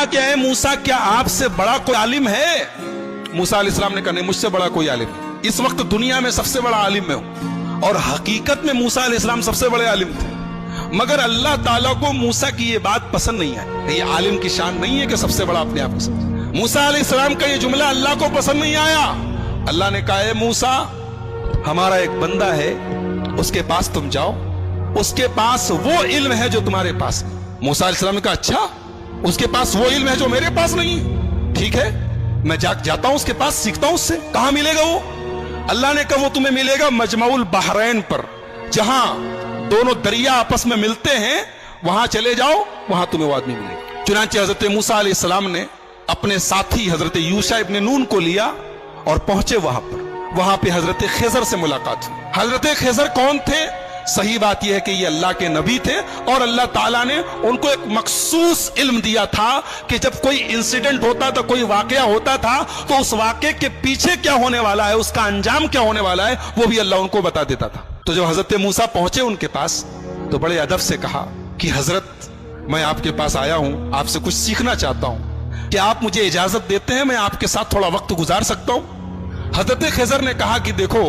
कहा कि ऐ मूसा क्या आपसे बड़ा कोई आलिम है? मूसा अलैहिस्सलाम ने कहा नहीं, मुझसे बड़ा कोई आलिम नहीं। इस वक्त दुनिया में सबसे बड़ा आलिम मैं हूं। और हकीकत में मूसा अलैहिस्सलाम सबसे बड़े आलिम थे, मगर अल्लाह ताला को मूसा की ये बात पसंद नहीं है। ये आलिम की शान नहीं है कि सबसे बड़ा अपने आप को समझे। मूसा अलैहिस्सलाम का ये जुमला अल्लाह को पसंद नहीं आया। अल्लाह ने कहा है मूसा, हमारा एक बंदा है, उसके पास तुम जाओ, उसके पास वो इल्म है जो तुम्हारे पास नहीं। मूसा अलैहिस्सलाम ने कहा अच्छा, उसके पास वो इल्म है जो मेरे पास नहीं। ठीक है, मैं जाता हूं उसके पास, सीखता हूं उससे। कहां मिलेगा वो? अल्लाह ने कहा वो तुम्हें मिलेगा मजमाउल बहरैन पर, जहां दोनों दरिया आपस में मिलते हैं, वहां चले जाओ, वहां तुम्हें वो आदमी मिलेगा। चुनांचे हजरत मूसा अलैहिस्सलाम ने अपने साथी हजरत यूशा इब्न नून को लिया और पहुंचे वहां पर। वहां पे हजरत खिजर से मुलाकात हुई। हजरत खिजर कौन थे? सही बात यह है कि ये अल्लाह के नबी थे और अल्लाह ताला ने उनको एक मखसूस इल्म दिया था कि जब कोई इंसिडेंट होता था, कोई वाकया होता था, तो उस वाकये के पीछे क्या होने वाला है, उसका अंजाम क्या होने वाला है, वो भी अल्लाह उनको बता देता था। तो जब हजरत मूसा पहुंचे उनके पास, तो बड़े अदब से कहा कि हजरत, मैं आपके पास आया हूं, आपसे कुछ सीखना चाहता हूं, कि आप मुझे इजाजत देते हैं, मैं आपके साथ थोड़ा वक्त गुजार सकता हूं? हजरत खिजर ने कहा कि देखो,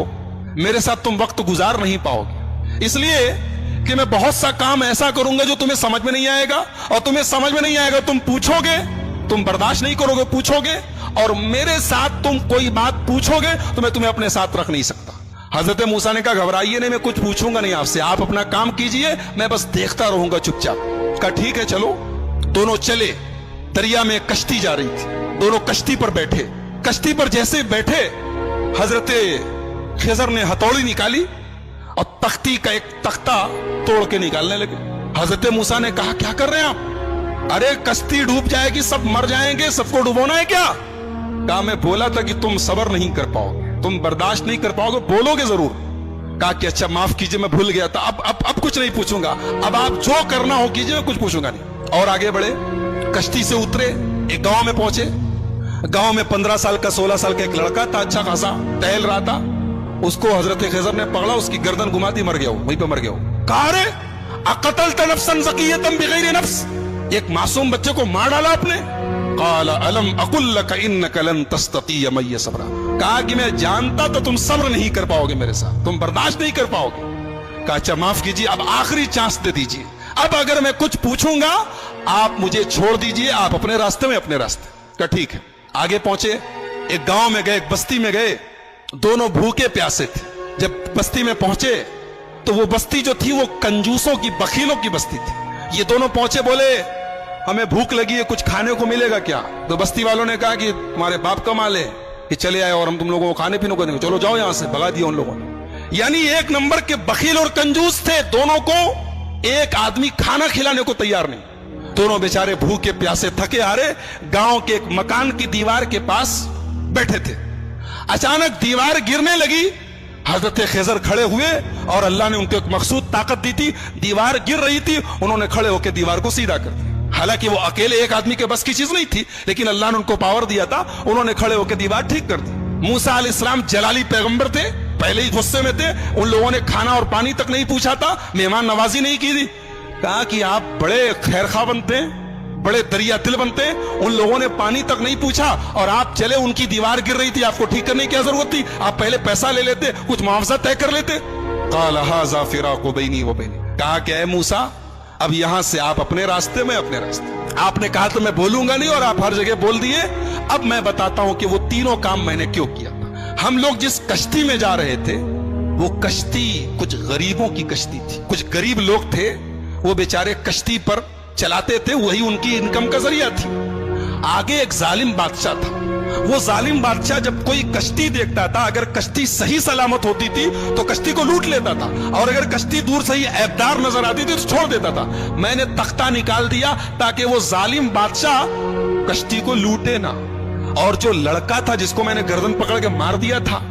मेरे साथ तुम वक्त गुजार नहीं पाओगे, इसलिए कि मैं बहुत सा काम ऐसा करूंगा जो तुम्हें समझ में नहीं आएगा, और तुम्हें समझ में नहीं आएगा, तुम पूछोगे, तुम बर्दाश्त नहीं करोगे, पूछोगे, और मेरे साथ तुम कोई बात पूछोगे तो मैं तुम्हें अपने साथ रख नहीं सकता। हजरत मूसा ने कहा घबराइए नहीं, मैं कुछ पूछूंगा नहीं आपसे, आप अपना काम कीजिए, मैं बस देखता रहूंगा चुपचाप। कहा ठीक है चलो। दोनों चले, दरिया में कश्ती जा रही थी, दोनों कश्ती पर बैठे। कश्ती पर जैसे बैठे, हजरत खिजर ने हथौड़ी निकाली और तख्ती का एक तख्ता तोड़ के निकालने लगे। हजरत मूसा ने कहा क्या कर रहे हैं आप? अरे कश्ती डूब जाएगी, सब मर जाएंगे, सबको डुबोना है क्या? कहा मैं बोला था कि तुम सब्र नहीं कर पाओगे, तुम बर्दाश्त नहीं कर पाओगे, बोलोगे जरूर। कहा कि अच्छा माफ कीजिए, मैं भूल गया था, अब कुछ नहीं पूछूंगा, अब आप जो करना हो कीजिए, मैं कुछ पूछूंगा नहीं। और आगे बढ़े, कश्ती से उतरे, एक गांव में पहुंचे। गांव में 15 साल का 16 साल का एक लड़का था, अच्छा खासा टहल रहा था। उसको हजरत खिजर ने पकड़ा, उसकी गर्दन घुमा दी, मर गया वो, वहीं पे मर गया वो। कहा रे अक़तल्त नफ्सन ज़किय्यतन बिग़ैरि नफ्स, एक मासूम बच्चे को मार डाला आपने। क़ाल अलम अक़ुल लक इन्नक लन तस्ततिय मइय सब्रा, कहा कि मैं जानता तो तुम सब्र नहीं कर पाओगे मेरे साथ, तुम बर्दाश्त नहीं कर पाओगे। कहा अच्छा माफ कीजिए, अब आखिरी चांस दे दीजिए, अब अगर मैं कुछ पूछूंगा आप मुझे छोड़ दीजिए, आप अपने रास्ते में अपने रास्ते। कहा ठीक है। आगे पहुंचे, एक गांव में गए, एक बस्ती में गए, दोनों भूखे प्यासे थे। जब बस्ती में पहुंचे तो वो बस्ती जो थी वो कंजूसों की, बखीलों की बस्ती थी। ये दोनों पहुंचे, बोले हमें भूख लगी है, कुछ खाने को मिलेगा क्या? तो बस्ती वालों ने कहा कि तुम्हारे बाप का माल है कि चले आए और हम तुम लोगों को खाने पीने को देंगे, चलो जाओ यहां से। भगा दिया उन लोगों ने। यानी एक नंबर के बखील और कंजूस थे दोनों को, एक आदमी खाना खिलाने को तैयार नहीं। दोनों बेचारे भूखे प्यासे थके हारे गांव के एक मकान की दीवार के पास बैठे थे। अचानक दीवार गिरने लगी, हजरत खिजर खड़े हुए और अल्लाह ने उनको एक मखसूद ताकत दी थी। दीवार गिर रही थी, उन्होंने खड़े होकर दीवार को सीधा कर दिया। हालांकि वो अकेले एक आदमी के बस की चीज नहीं थी, लेकिन अल्लाह ने उनको पावर दिया था, उन्होंने खड़े होकर दीवार ठीक कर दी। मूसा अलैहिस्सलाम जलाली पैगंबर थे, पहले ही गुस्से में थे, उन लोगों ने खाना और पानी तक नहीं पूछा था, मेहमान नवाजी नहीं की थी। कहा कि आप बड़े खैरखा बनते हैं, बड़े दरिया दिल बनते हैं, उन लोगों ने पानी तक नहीं पूछा और आप चले, उनकी दीवार गिर रही थी, आपको ठीक करने की क्या जरूरत थी? आप पहले पैसा ले लेते, कुछ मुआवजा तय कर लेते। क़ाल हाज़ा फ़िराक़ु बैनी व बैनिक, कहा कि ऐ मूसा, अब यहां से आप अपने रास्ते में अपने रास्ते। आपने कहा तो मैं बोलूंगा नहीं और आप हर जगह बोल दिए। अब मैं बताता हूं कि वो तीनों काम मैंने क्यों किया था। हम लोग जिस कश्ती में जा रहे थे, वो कश्ती कुछ गरीबों की कश्ती थी, कुछ गरीब लोग थे, वो बेचारे कश्ती पर चलाते थे, वही उनकी इनकम का जरिया थी। आगे एक जालिम बादशाह था, वो जालिम बादशाह जब कोई कश्ती देखता था, अगर कश्ती सही सलामत होती थी तो कश्ती को लूट लेता था, और अगर कश्ती दूर से ही ऐबदार नजर आती थी तो छोड़ देता था। मैंने तख्ता निकाल दिया ताकि वो जालिम बादशाह कश्ती को लूटे ना। और जो लड़का था जिसको मैंने गर्दन पकड़ के मार दिया था,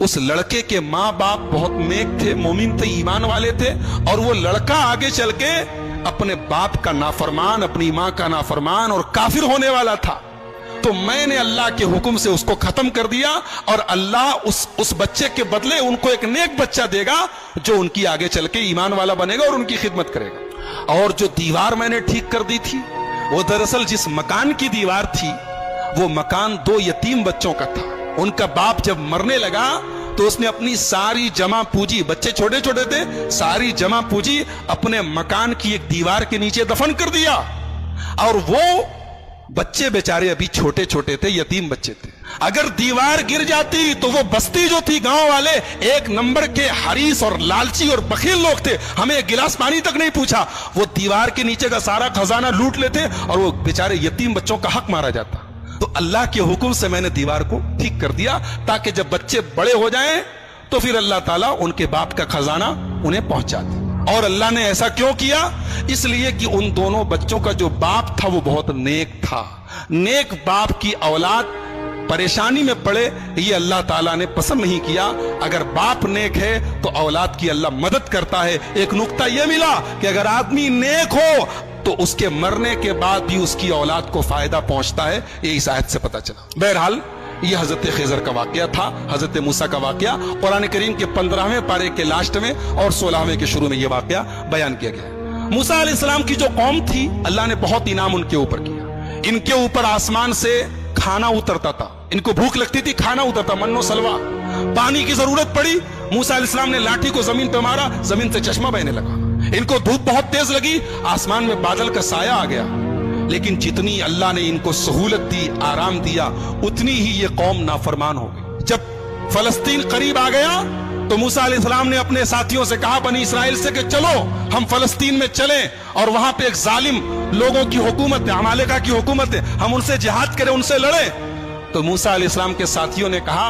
उस लड़के के माँ बाप बहुत नेक थे, मोमिन थे, ईमान वाले थे, और वो लड़का आगे चल के अपने बाप का नाफरमान, अपनी माँ का नाफरमान और काफिर होने वाला था। तो मैंने अल्लाह के हुक्म से उसको खत्म कर दिया, और अल्लाह उस बच्चे के बदले उनको एक नेक बच्चा देगा जो उनकी आगे चल के ईमान वाला बनेगा और उनकी खिदमत करेगा। और जो दीवार मैंने ठीक कर दी थी, वो दरअसल जिस मकान की दीवार थी वो मकान 2 यतीम बच्चों का था। उनका बाप जब मरने लगा तो उसने अपनी सारी जमा पूंजी, बच्चे छोटे छोटे थे, सारी जमा पूंजी अपने मकान की एक दीवार के नीचे दफन कर दिया। और वो बच्चे बेचारे अभी छोटे छोटे थे, यतीम बच्चे थे। अगर दीवार गिर जाती तो वो बस्ती जो थी, गांव वाले 1 नंबर के हरीस और लालची और बखील लोग थे, हमें एक गिलास पानी तक नहीं पूछा, वो दीवार के नीचे का सारा खजाना लूट लेते और वो बेचारे यतीम बच्चों का हक मारा जाता। तो अल्लाह के हुक्म से मैंने दीवार को ठीक कर दिया ताकि जब बच्चे बड़े हो जाएं तो फिर अल्लाह ताला उनके बाप का खजाना उन्हें पहुंचा दे। और अल्लाह ने ऐसा क्यों किया? इसलिए कि उन दोनों बच्चों का जो बाप था वो बहुत नेक था। नेक बाप की औलाद परेशानी में पड़े ये अल्लाह ताला ने पसंद नहीं किया। अगर बाप नेक है तो औलाद की अल्लाह मदद करता है। एक नुक्ता यह मिला कि अगर आदमी नेक हो तो उसके मरने के बाद भी उसकी औलाद को फायदा पहुंचता है, ये इस आयत से पता चला। बहरहाल ये हजरत खिज़र का वाकया था, हजरत मूसा का वाकया कुरान करीम के 15वें पारे के लास्ट में और 16वें के शुरू में ये वाकया बयान किया गया। मूसा अलैहिस्सलाम की जो कौम थी, अल्लाह ने बहुत इनाम उनके ऊपर किया। इनके ऊपर आसमान से खाना उतरता था, इनको भूख लगती थी, खाना उतरता, मन्नो सलवा। पानी की जरूरत पड़ी, मूसा अलैहिस्सलाम ने लाठी को जमीन पे मारा, जमीन से चश्मा बहने लगा। इनको धूप बहुत तेज लगी, आसमान में बादल का साया आ गया। लेकिन जितनी अल्लाह ने इनको सहूलत दी, आराम दिया, उतनी ही ये कौम नाफरमान हो गई। जब फलस्तीन करीब आ गया तो मूसा अलैहिस्सलाम ने अपने साथियों से कहा, बनी इसराइल से, कि चलो हम फलस्तीन में चलें और वहां पे एक जालिम लोगों की हुकूमत है, अमालेका की हुकूमत है, हम उनसे जिहाद करें, उनसे लड़े। तो मूसा अलैहिस्सलाम के साथियों ने कहा,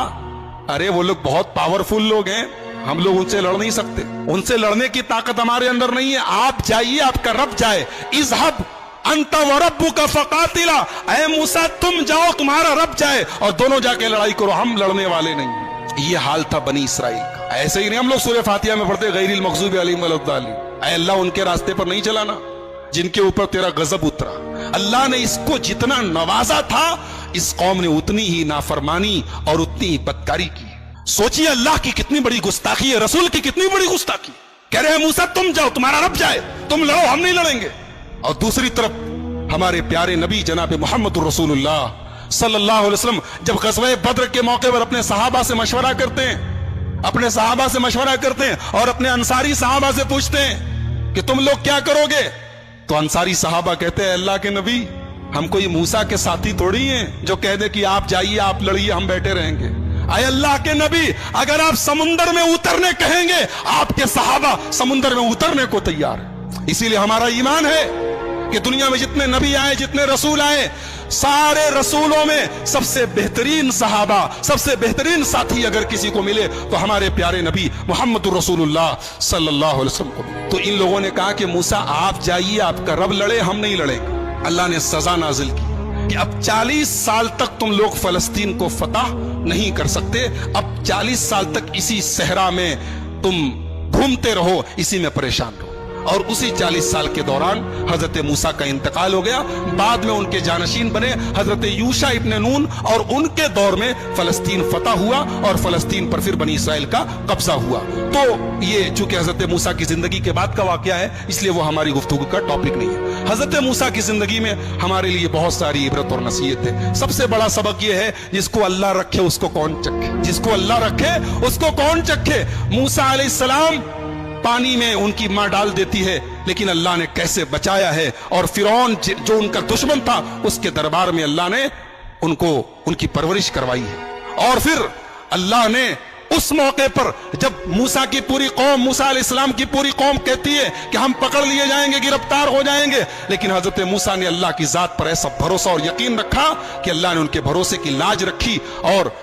अरे वो लोग बहुत पावरफुल लोग हैं, हम लोग उनसे लड़ नहीं सकते, उनसे लड़ने की ताकत हमारे अंदर नहीं है, आप जाइए, आपका रब जाए। इज़हब अंत व रब्बुका फकातिला, ऐ मूसा तुम जाओ, तुम्हारा रब जाए और दोनों जाके लड़ाई करो, हम लड़ने वाले नहीं। ये हाल था बनी इसराइल का। ऐसे ही नहीं हम लोग सूरह फातिहा में पढ़ते, गैरिल मग़ज़ूबि अलैहिम वलद्दालिन, ऐ अल्लाह उनके रास्ते पर नहीं चलाना जिनके ऊपर तेरा गजब उतरा। अल्लाह ने इसको जितना नवाजा था, इस कौम ने उतनी ही नाफरमानी और उतनी ही बदकारी की। सोचिए अल्लाह की कितनी बड़ी गुस्ताखी है, रसूल की कितनी बड़ी गुस्ताखी। कह रहे हैं मूसा तुम जाओ, तुम्हारा रब जाए, तुम लड़ो, हम नहीं लड़ेंगे। और दूसरी तरफ हमारे प्यारे नबी जनाब मोहम्मद रसूलुल्लाह सल्लल्लाहु अलैहि वसल्लम जब ग़ज़वा बद्र के मौके पर अपने सहाबा से मशवरा करते हैं, अपने सहाबा से मशवरा करते हैं और अपने अंसारी सहाबा से पूछते हैं कि तुम लोग क्या करोगे? तो अंसारी सहाबा कहते हैं, अल्लाह के नबी, हम कोई मूसा के साथी थोड़ी हैं जो कह दे कि आप जाइए, आप लड़िए, हम बैठे रहेंगे। आए अल्लाह के नबी, अगर आप समुंदर में उतरने कहेंगे, आपके सहाबा समुंदर में उतरने को तैयार है। इसीलिए हमारा ईमान है कि दुनिया में जितने नबी आए, जितने रसूल आए, सारे रसूलों में सबसे बेहतरीन सहाबा, सबसे बेहतरीन साथी अगर किसी को मिले तो हमारे प्यारे नबी मोहम्मद रसूलुल्लाह सल्लल्लाहु अलैहि वसल्लम को मिले। तो इन लोगों ने कहा कि मूसा आप जाइए, आपका रब लड़े, हम नहीं लड़ेंगे। अल्लाह ने सजा नाजिल की कि अब 40 साल तक तुम लोग फलस्तीन को फतह नहीं कर सकते, अब 40 साल तक इसी सहरा में तुम घूमते रहो, इसी में परेशान रहो। और उसी 40 साल के दौरान हजरत मूसा का इंतकाल हो गया। बाद में उनके जानशीन बने हजरत यूशा इब्ने नून और उनके दौर में फलस्तीन फतह हुआ और फलस्तीन पर फिर बनी इसराइल का कब्जा हुआ। तो ये चूंकि हजरत मूसा की जिंदगी के बाद का वाकया है, इसलिए वो हमारी गुफ्तगू का टॉपिक नहीं है। हजरत मूसा की जिंदगी में हमारे लिए बहुत सारी इबरत और नसीहत है। सबसे बड़ा सबक ये है, जिसको अल्लाह रखे उसको कौन चखे, जिसको अल्लाह रखे उसको कौन चखे। मूसा अलैहिस्सलाम पानी में उनकी मां डाल देती है, लेकिन अल्लाह ने कैसे बचाया है। और फिरौन जो उनका दुश्मन था, उसके दरबार में अल्लाह ने उनको उनकी परवरिश करवाई है। और फिर अल्लाह ने उस मौके पर जब मूसा की पूरी कौम, मूसा अलैहिस्सलाम की पूरी कौम कहती है कि हम पकड़ लिए जाएंगे, गिरफ्तार हो जाएंगे, लेकिन हजरत मूसा ने अल्लाह की जात पर ऐसा भरोसा और यकीन रखा कि अल्लाह ने उनके भरोसे की लाज रखी और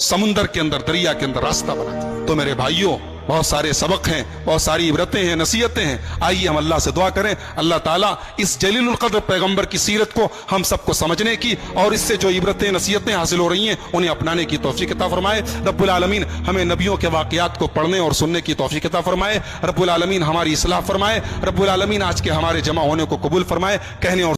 समुंदर के अंदर, दरिया के अंदर रास्ता बना दिया। तो मेरे भाइयों, बहुत सारे सबक हैं, बहुत सारी इबरतें हैं, नसीहतें हैं। आइए हम अल्लाह से दुआ करें, अल्लाह ताला इस जलीलुल क़द्र पैगंबर की सीरत को हम सबको समझने की और इससे जो इबरतें, नसीहतें हासिल हो रही हैं, उन्हें अपनाने की तौफीक अता फरमाए। रब्बुल आलमीन हमें नबियों के वाक़यात को पढ़ने और सुनने की तौफीक अता फरमाए। रब्बुल आलमीन हमारी इस्लाह फरमाए। रब्बुल आलमीन आज के हमारे जमा होने को कबूल फरमाए। कहने और